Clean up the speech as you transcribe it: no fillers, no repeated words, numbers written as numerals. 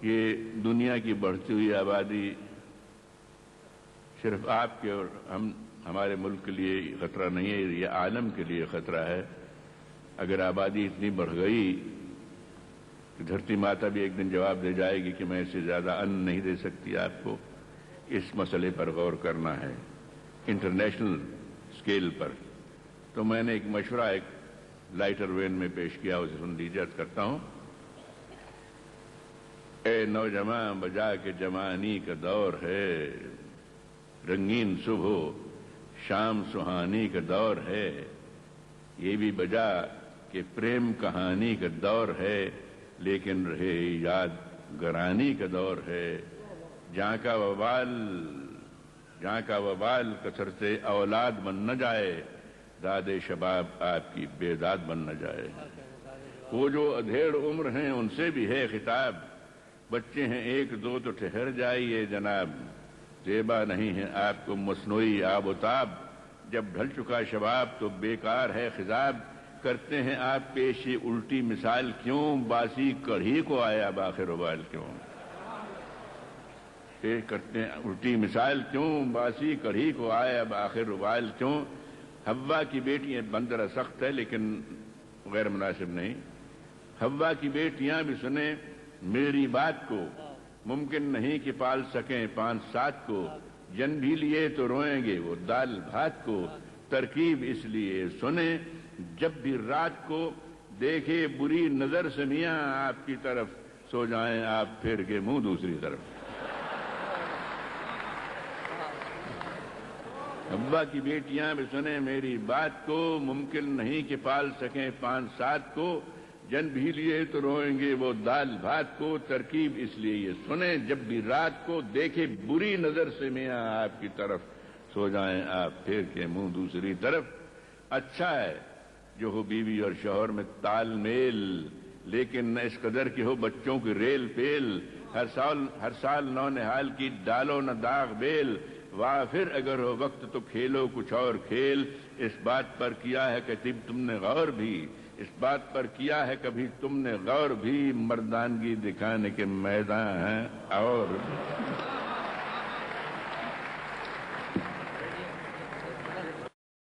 یہ دنیا کی بڑھتی ہوئی آبادی صرف آپ کے اور ہمارے ملک کے لیے خطرہ نہیں ہے، یہ عالم کے لیے خطرہ ہے۔ اگر آبادی اتنی بڑھ گئی کہ دھرتی ماتا بھی ایک دن جواب دے جائے گی کہ میں اس سے زیادہ ان نہیں دے سکتی آپ کو، اس مسئلے پر غور کرنا ہے انٹرنیشنل اسکیل پر۔ تو میں نے ایک مشورہ ایک لائٹر وین میں پیش کیا، اسے سن لیجیے، عرض کرتا ہوں۔ اے نوجوان بجا کے جوانی کا دور ہے، رنگین صبح شام سہانی کا دور ہے، یہ بھی بجا کہ پریم کہانی کا دور ہے، لیکن رہے یاد گرانی کا دور ہے۔ جہاں کا وبال کثرت اولاد بن نہ جائے، داد شباب آپ کی بیداد بن نہ جائے۔ وہ جو ادھیڑ عمر ہیں ان سے بھی ہے خطاب، بچے ہیں ایک دو تو ٹھہر جائیے جناب، زیبا نہیں ہے آپ کو مصنوعی آب و تاب، جب ڈھل چکا شباب تو بیکار ہے خضاب، کرتے ہیں آپ پیش یہ الٹی مثال کیوں، باسی کڑھی کو آیا باخر وبال کیوں۔ پیش کرتے ہیں الٹی مثال کیوں، باسی کڑھی کو آیا باخر وبال کیوں۔ حوا کی بیٹیاں بندر سخت ہے لیکن غیر مناسب نہیں۔ حوا کی بیٹیاں بھی سنیں میری بات کو، ممکن نہیں کہ پال سکیں 5-7 کو، جن بھی لیے تو روئیں گے وہ دال بھات کو، ترکیب اس لیے سنیں جب بھی رات کو، دیکھے بری نظر سے میاں آپ کی طرف، سو جائیں آپ پھیر کے منہ دوسری طرف۔ حوا کی بیٹیاں بھی سنیں میری بات کو، ممکن نہیں کہ پال سکیں 5-7 کو، جن بھی لیے تو روئیں گے وہ دال بھات کو، ترکیب اس لیے یہ سنیں جب بھی رات کو، دیکھے بری نظر سے میاں آپ کی طرف، سو جائیں آپ پھیر کے منہ دوسری طرف۔ اچھا ہے جو ہو بیوی اور شوہر میں تال میل، لیکن نہ اس قدر کہ ہو بچوں کی ریل پیل، ہر سال نو نہال کی ڈالو نہ داغ بیل، وافر اگر ہو وقت تو کھیلو کچھ اور کھیل، اس بات پر کیا ہے کہ تم نے غور بھی، اس بات پر کیا ہے کبھی تم نے غور بھی، مردانگی دکھانے کے میدان ہیں اور